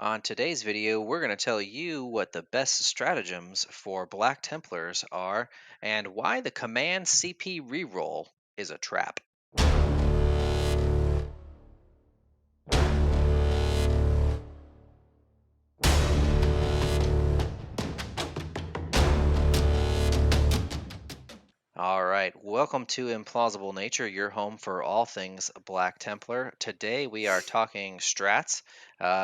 On today's video, we're going to tell you what the best stratagems for Black Templars are and why the Command CP reroll is a trap. All right, welcome to Implausible Nature, your home for all things Black Templar. Today we are talking strats.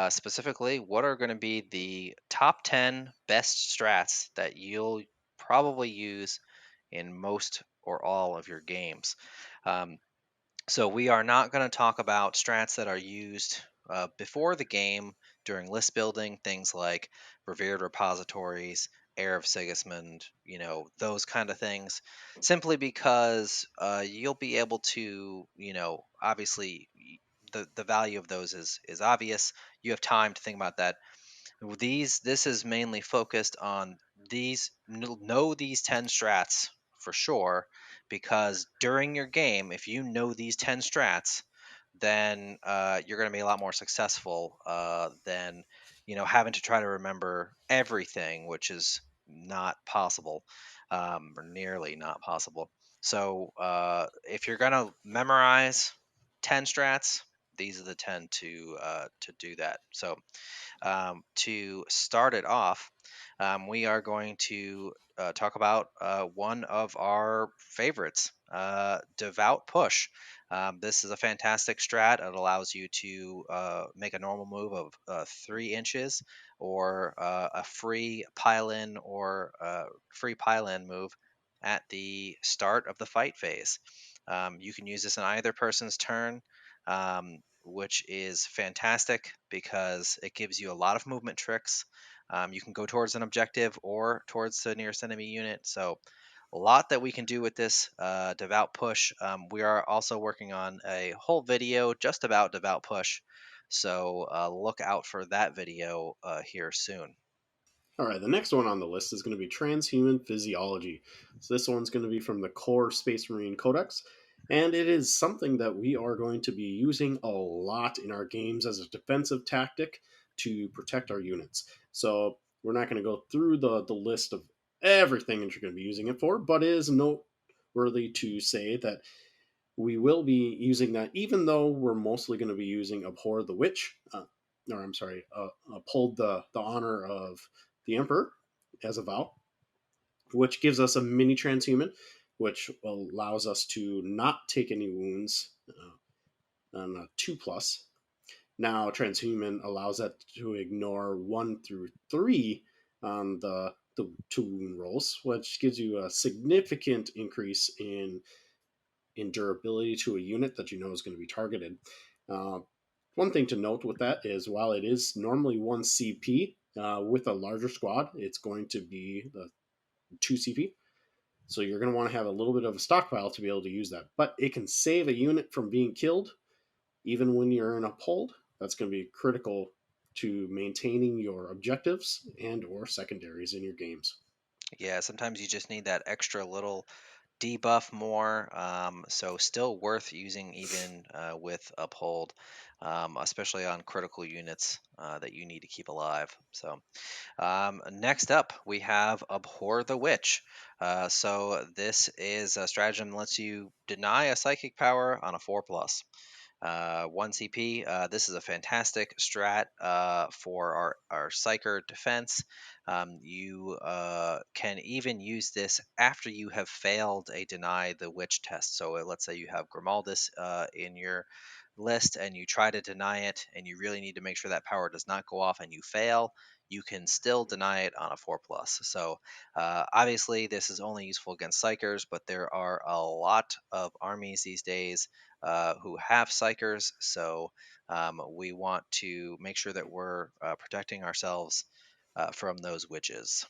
Specifically, what are going to be the top 10 best strats that you'll probably use in most or all of your games. Um, So we are not going to talk about strats that are used before the game during list building, things like revered repositories, heir of Sigismund, those kind of things, simply because you'll be able to, obviously the value of those is obvious. You have time to think about that. This is mainly focused on know these 10 strats for sure, because during your game, if you know these 10 strats, then you're going to be a lot more successful than having to try to remember everything, which is not possible, or nearly not possible. So if you're going to memorize 10 strats, these are the 10 to do that. So to start it off, we are going to talk about one of our favorites, Devout Push. This is a fantastic strat. It allows you to make a normal move of 3 inches, or a free pile-in or free pile-in move at the start of the fight phase. You can use this in either person's turn. Which is fantastic because it gives you a lot of movement tricks. You can go towards an objective or towards the nearest enemy unit. So, a lot that we can do with this Devout Push. We are also working on a whole video just about Devout Push. So, look out for that video here soon. All right, the next one on the list is going to be transhuman physiology. So this one's going to be from the core Space Marine Codex, and it is something that we are going to be using a lot in our games as a defensive tactic to protect our units. So we're not going to go through the list of everything that you're going to be using it for, but it is noteworthy to say that we will be using that, even though we're mostly going to be using Abhor the Witch, or I'm sorry, Uphold the honor of the Emperor as a vow, which gives us a mini transhuman, which allows us to not take any wounds on a 2 plus. Now, transhuman allows that to ignore 1 through 3 on the 2 wound rolls, which gives you a significant increase in durability to a unit that you know is going to be targeted. Uh, One thing to note with that is while it is normally 1 CP, with a larger squad, it's going to be the 2 CP. So you're going to want to have a little bit of a stockpile to be able to use that. But it can save a unit from being killed even when you're in a hold. That's going to be critical to maintaining your objectives and or secondaries in your games. Yeah, sometimes you just need that extra little debuff more. So still worth using even with uphold, especially on critical units that you need to keep alive. So next up we have Abhor the Witch. So this is a stratagem that lets you deny a psychic power on a 4 plus. 1 CP. This is a fantastic strat for our Psyker defense. You can even use this after you have failed a deny the witch test. So let's say you have Grimaldus in your list and you try to deny it, and you really need to make sure that power does not go off and you fail. You can still deny it on a 4 plus. So obviously this is only useful against psychers, but there are a lot of armies these days who have psychers. So we want to make sure that we're protecting ourselves from those witches.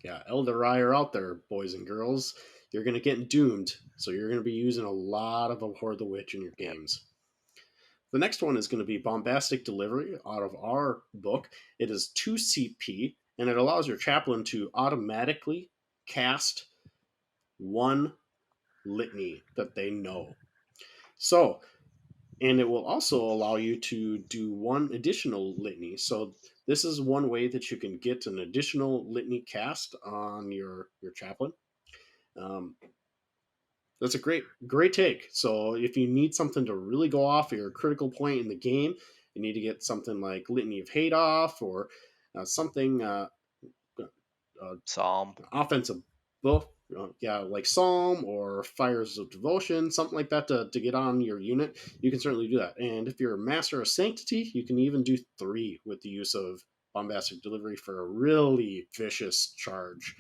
Yeah, Elderai are out there, boys and girls. You're going to get doomed. So you're going to be using a lot of Abhor the Witch in your Yep. games. The next one is going to be Bombastic Delivery out of our book. It is 2 CP, and it allows your chaplain to automatically cast one litany that they know. So and it will also allow you to do one additional litany. So this is one way that you can get an additional litany cast on your chaplain. Um, that's a great take. So if you need something to really go off your critical point in the game, you need to get something like Litany of Hate off, or something uh, Psalm. offensive both yeah, like Psalm or Fires of Devotion, something like that to get on your unit. You can certainly do that. And if you're a Master of Sanctity, you can even do three with the use of Bombastic Delivery for a really vicious charge,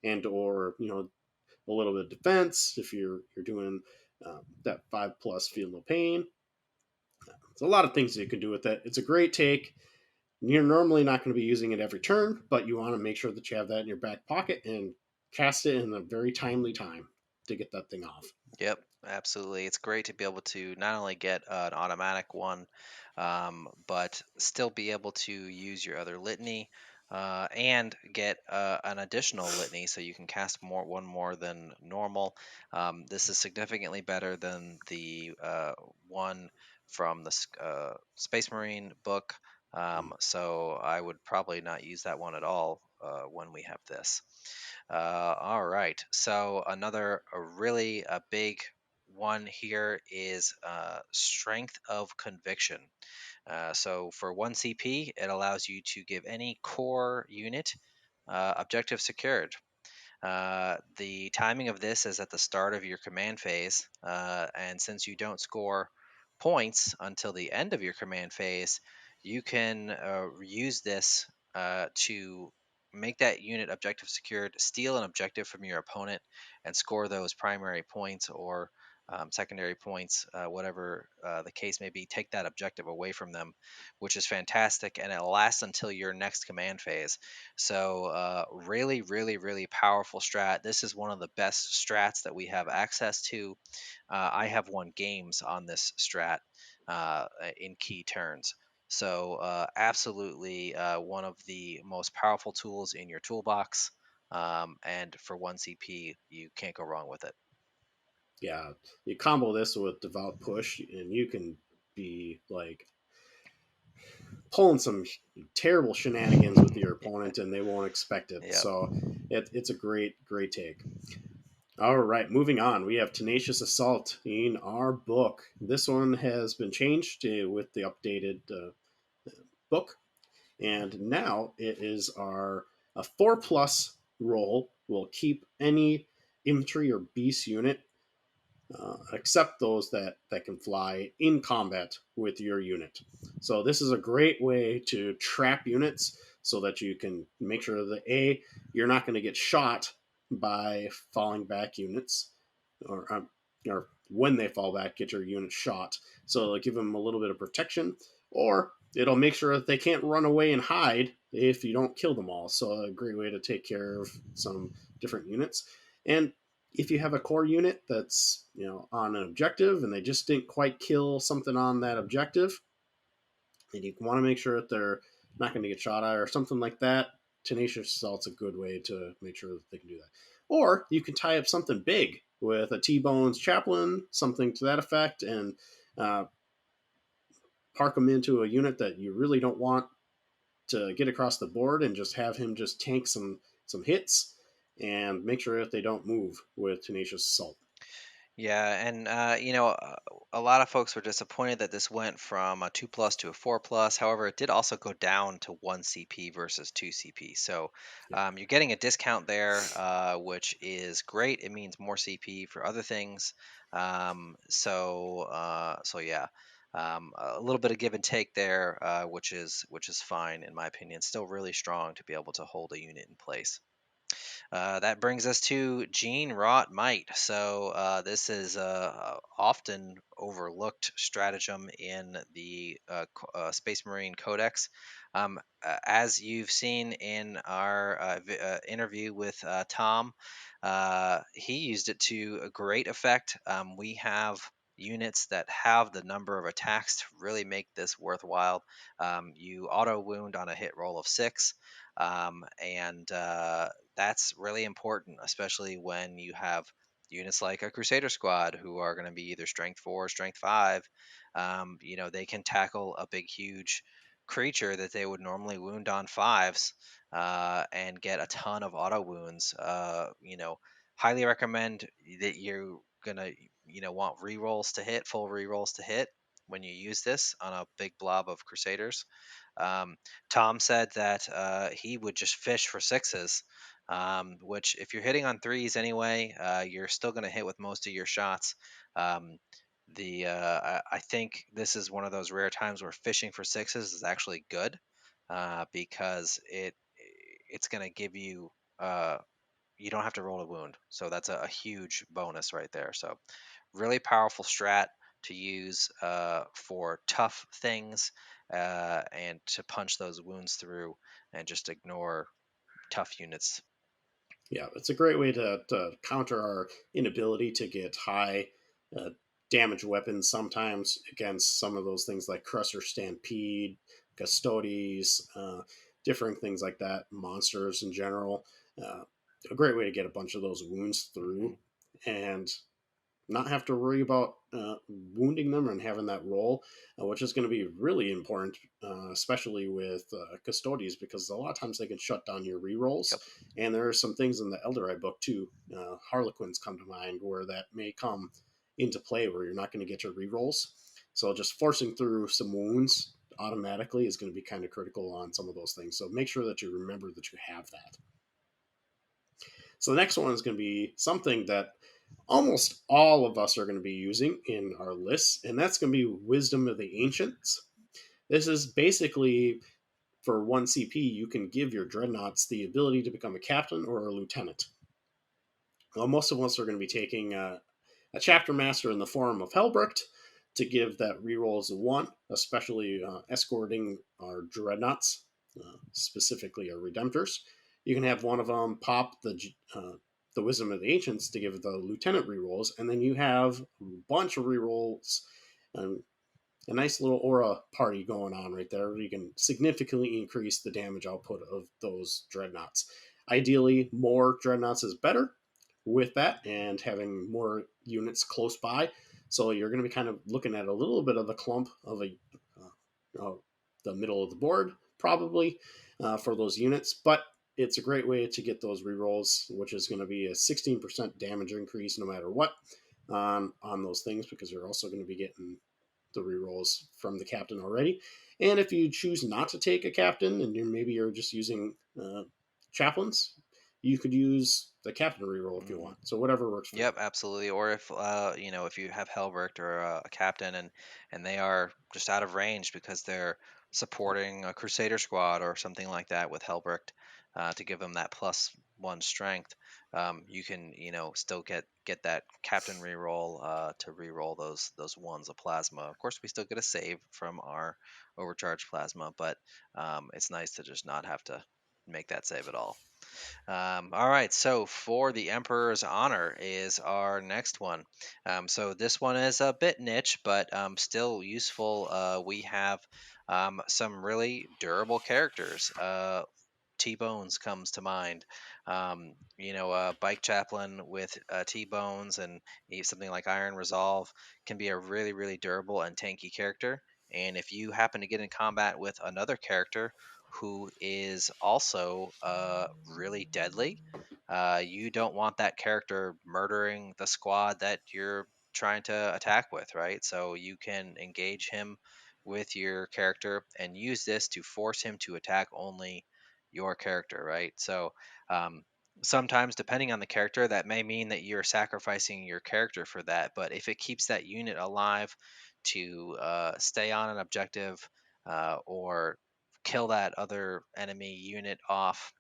and or a little bit of defense if you're doing that 5+ Feel No Pain. There's a lot of things that you can do with that. It's a great take. You're normally not going to be using it every turn, but you want to make sure that you have that in your back pocket and cast it in a very timely time to get that thing off. Yep, absolutely. It's great to be able to not only get an automatic one, but still be able to use your other litany and get an additional litany, so you can cast one more than normal. This is significantly better than the one from the Space Marine book. So I would probably not use that one at all when we have this. All right. So another a really a big one here is strength of conviction. So for 1 CP, it allows you to give any core unit objective secured. The timing of this is at the start of your command phase, and since you don't score points until the end of your command phase, you can use this to make that unit objective secured, steal an objective from your opponent, and score those primary points or secondary points, whatever the case may be. Take that objective away from them, which is fantastic, and it lasts until your next command phase. So, really, really, really powerful strat. This is one of the best strats that we have access to. I have won games on this strat in key turns. So, absolutely one of the most powerful tools in your toolbox. And for 1 CP, you can't go wrong with it. Yeah, you combo this with Devout Push, and you can be like pulling some terrible shenanigans with your opponent, and they won't expect it. Yep. So it's a great take. All right, moving on. We have Tenacious Assault in our book. This one has been changed with the updated book, and now it is our a 4+ roll. Will keep any infantry or beast unit, except those that can fly, in combat with your unit. So this is a great way to trap units so that you can make sure that you're not going to get shot by falling back units, or when they fall back, get your unit shot. So it'll give them a little bit of protection, or it'll make sure that they can't run away and hide if you don't kill them all. So a great way to take care of some different units. And if you have a core unit that's on an objective and they just didn't quite kill something on that objective, and you want to make sure that they're not going to get shot at or something like that, Tenacious Assault's a good way to make sure that they can do that. Or you can tie up something big with a T-Bones Chaplain, something to that effect, and uh, park them into a unit that you really don't want to get across the board, and just have him just tank some hits and make sure that they don't move with Tenacious Assault. Yeah, and a lot of folks were disappointed that this went from a 2+ to a 4+. However, it did also go down to 1 CP versus 2 CP. So Yep. you're getting a discount there, which is great. It means more CP for other things. So yeah, a little bit of give and take there, which is fine in my opinion. Still really strong to be able to hold a unit in place. That brings us to Gene Wrought Might. So this is often overlooked stratagem in the Space Marine Codex. As you've seen in our interview with Tom, he used it to a great effect. We have units that have the number of attacks to really make this worthwhile. You auto wound on a hit roll of 6. And that's really important, especially when you have units like a Crusader squad who are going to be either strength 4 or strength 5. They can tackle a big, huge creature that they would normally wound on fives and get a ton of auto wounds. Highly recommend that you're going to, want rerolls to hit, full rerolls to hit when you use this on a big blob of Crusaders. Um, Tom said that he would just fish for sixes, which if you're hitting on threes anyway, you're still going to hit with most of your shots. Um, I think this is one of those rare times where fishing for sixes is actually good because it's going to give you you don't have to roll a wound, so that's a huge bonus right there. So really powerful strat to use for tough things and to punch those wounds through and just ignore tough units. Yeah, it's a great way to counter our inability to get high uh, damage weapons sometimes against some of those things like Crusher Stampede, Custodes, different things like that, monsters in general. Uh, a great way to get a bunch of those wounds through. Hmm. And not have to worry about wounding them and having that roll, which is going to be really important, especially with custodies, because a lot of times they can shut down your rerolls. Yep. And there are some things in the Eldereye book too. Harlequins come to mind where that may come into play where you're not going to get your rerolls. So just forcing through some wounds automatically is going to be kind of critical on some of those things. So make sure that you remember that you have that. So the next one is going to be something that almost all of us are going to be using in our lists, and that's going to be Wisdom of the Ancients. This is basically for 1 CP, you can give your dreadnoughts the ability to become a captain or a lieutenant. Well, most of us are going to be taking a chapter master in the form of Helbrecht to give that reroll as a 1, especially escorting our dreadnoughts, specifically our redemptors. You can have one of them pop the Wisdom of the Ancients to give the lieutenant rerolls, and then you have a bunch of rerolls and a nice little aura party going on right there where you can significantly increase the damage output of those dreadnoughts. Ideally, more dreadnoughts is better with that and having more units close by. So you're going to be kind of looking at a little bit of a clump of the middle of the board, probably for those units. But it's a great way to get those rerolls, which is going to be a 16% damage increase no matter what on those things, because you're also going to be getting the rerolls from the captain already. And if you choose not to take a captain and you're just using chaplains, you could use the captain reroll if you Hmm. want. So whatever works for you. Yep, absolutely. Or if if you have Helbrecht or a captain and they are just out of range because they're supporting a Crusader squad or something like that with Helbrecht to give them that +1 strength, you can still get that captain reroll to reroll those ones of plasma. Of course, we still get a save from our overcharged plasma, but it's nice to just not have to make that save at all. All right, so for the Emperor's Honor is our next one. So this one is a bit niche, but still useful. We have some really durable characters. T Bones comes to mind. Bike Chaplain with T Bones and something like Iron Resolve can be a really, really durable and tanky character. And if you happen to get in combat with another character who is also really deadly, you don't want that character murdering the squad that you're trying to attack with, right? So you can engage him with your character and use this to force him to attack only your character, right? So um, sometimes, depending on the character, that may mean that you're sacrificing your character for that. But if it keeps that unit alive to stay on an objective or kill that other enemy unit off,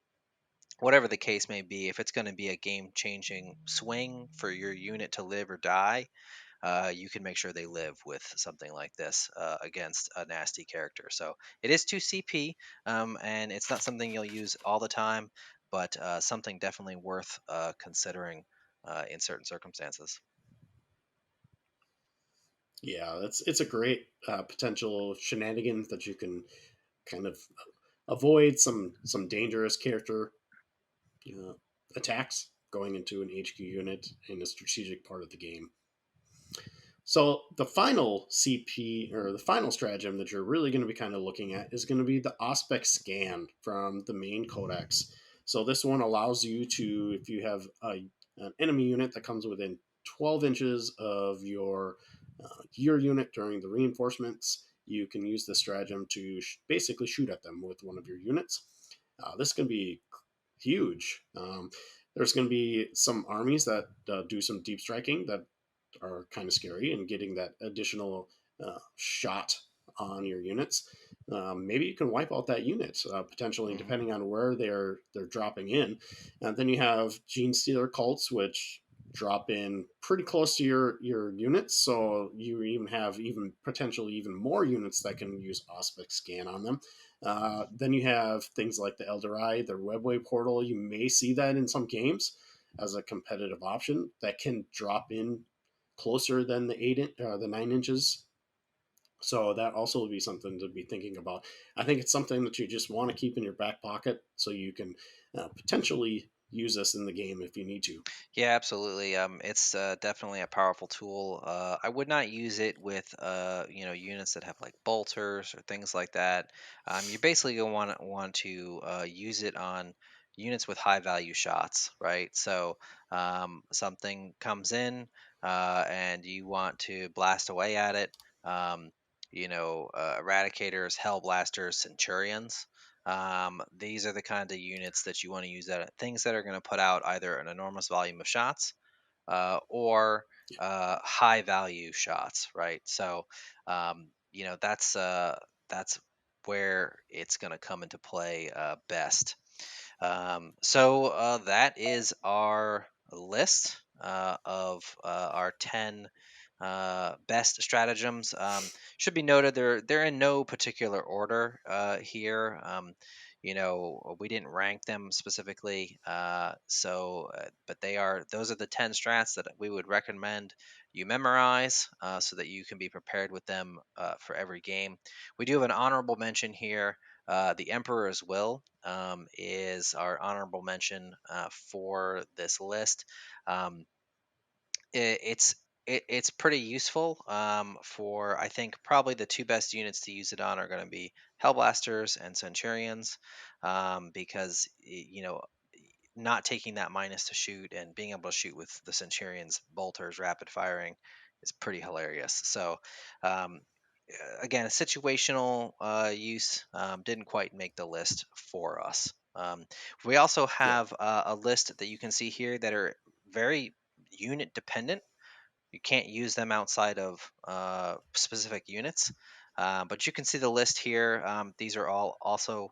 whatever the case may be, if it's going to be a game changing swing for your unit to live or die, you can make sure they live with something like this against a nasty character. So it is 2 CP, and it's not something you'll use all the time, but something definitely worth considering in certain circumstances. Yeah, it's a great potential shenanigans that you can kind of avoid some dangerous character uh, attacks going into an HQ unit in a strategic part of the game. So the final CP or the final stratagem that you're really going to be kind of looking at is going to be the Aspect Scan from the main codex. So this one allows you to, if you have an enemy unit that comes within 12 inches of your unit during the reinforcements, you can use this stratagem to basically shoot at them with one of your units. This can be huge. There's going to be some armies that do some deep striking that are kind of scary, and getting that additional shot on your units. Maybe you can wipe out that unit potentially, Mhm. depending on where they're dropping in. And then you have Gene Stealer cults, which drop in pretty close to your units, so you even have even potentially even more units that can use Aspect Scan on them. Then you have things like the Elderai, the Webway portal. You may see that in some games as a competitive option that can drop in closer than the 9 inches. So that also would be something to be thinking about. I think it's something that you just want to keep in your back pocket so you can potentially use this in the game if you need to. Yeah, absolutely. It's definitely a powerful tool. I would not use it with units that have like bolters or things like that. You're basically gonna want to use it on units with high value shots, right? So something comes in and you want to blast away at it. Um, eradicators, hell blasters, centurions. These are the kind of units that you want to use, that things that are going to put out either an enormous volume of shots or Yeah. high value shots, right? So that's where it's going to come into play best. So that is our list of our 10 best stratagems. Should be noted they're in no particular order here. We didn't rank them specifically, but those are the 10 strats that we would recommend you memorize so that you can be prepared with them for every game. We do have an honorable mention here. The Emperor's Will is our honorable mention for this list. Um, it's pretty useful for, I think, probably the two best units to use it on are going to be Hellblasters and Centurions, because not taking that minus to shoot and being able to shoot with the Centurions bolters rapid firing is pretty hilarious. So um, again, a situational use didn't quite make the list for us. We also Yeah. have a list that you can see here that are very unit dependent. You can't use them outside of specific units. But you can see the list here. These are all also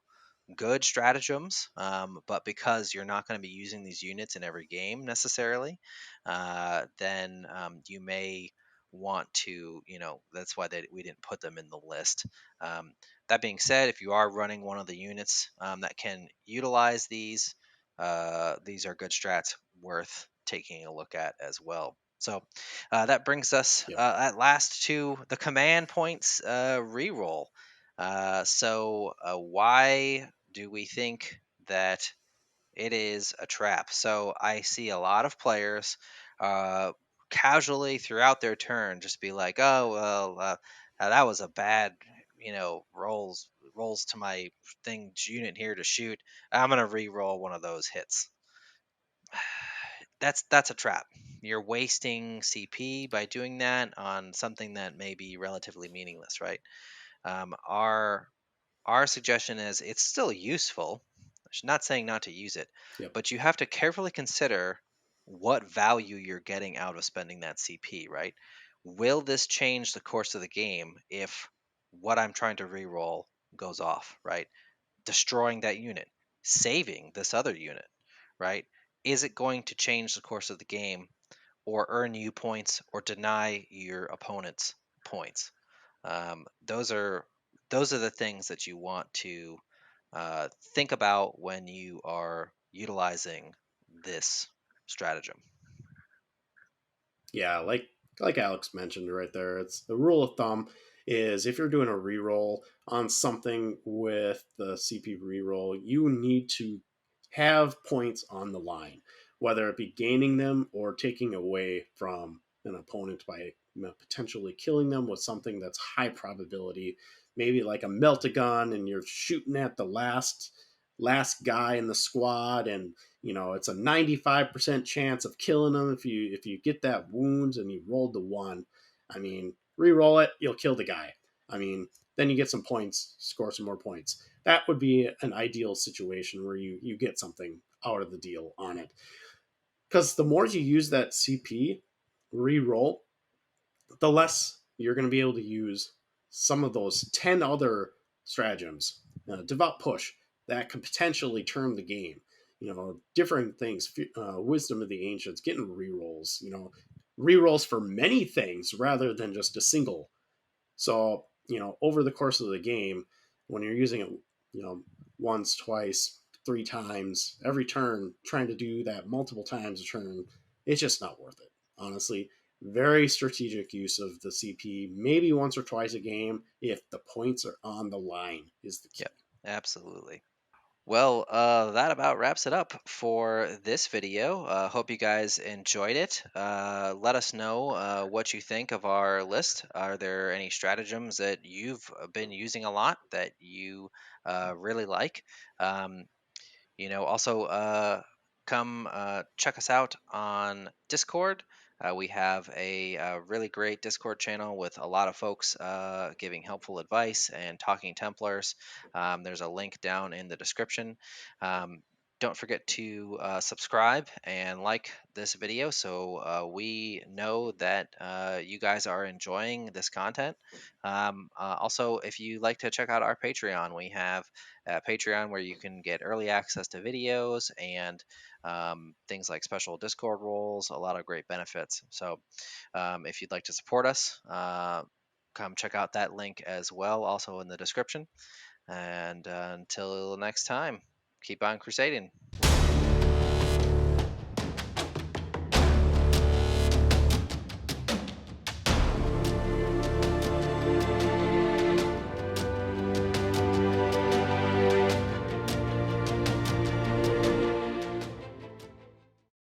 good stratagems, but because you're not going to be using these units in every game necessarily, then you may want to, that's why we didn't put them in the list. That being said, if you are running one of the units that can utilize these are good strats worth taking a look at as well. So that brings us Yeah. at last to the command points reroll. Why do we think that it is a trap? So I see a lot of players uh, casually throughout their turn just be like, "Oh well, that was a bad, rolls to my unit here to shoot. I'm gonna re-roll one of those hits." That's a trap. You're wasting CP by doing that on something that may be relatively meaningless, right? Our suggestion is it's still useful. Not saying not to use it, Yep. but you have to carefully consider what value you're getting out of spending that CP, right? Will this change the course of the game if what I'm trying to reroll goes off, right? Destroying that unit, saving this other unit, right? Is it going to change the course of the game or earn you points or deny your opponents points? Those are the things that you want to think about when you are utilizing this stratagem. Yeah, like Alex mentioned right there, it's the rule of thumb is if you're doing a reroll on something with the CP reroll, you need to have points on the line. whether it be gaining them or taking away from an opponent by potentially killing them with something that's high probability, maybe like a melt-a-gun, and you're shooting at the last guy in the squad, and it's a 95% chance of killing them if you get that wound and you rolled the one. I mean, re-roll it, you'll kill the guy. I mean, then you get some points, score some more points. That would be an ideal situation where you get something out of the deal on it. Because the more you use that CP re-roll, the less you're going to be able to use some of those 10 other stratagems. Devout push that could potentially turn the game. Different things, wisdom of the ancients, getting re-rolls, re-rolls for many things rather than just a single. So, over the course of the game, when you're using it, once, twice, three times, every turn, trying to do that multiple times a turn, it's just not worth it. Honestly, very strategic use of the CP, maybe once or twice a game if the points are on the line, is the key. Yep, absolutely. Well, that about wraps it up for this video. Hope you guys enjoyed it. Let us know what you think of our list. Are there any stratagems that you've been using a lot that you really like? Um, also come check us out on Discord. We have a, really great Discord channel with a lot of folks giving helpful advice and talking Templars. There's a link down in the description. Um, don't forget to subscribe and like this video so we know that you guys are enjoying this content. Also, if you like to check out our Patreon, we have Patreon, where you can get early access to videos and things like special Discord roles, a lot of great benefits. So if you'd like to support us, come check out that link as well, also in the description. And until next time, keep on crusading.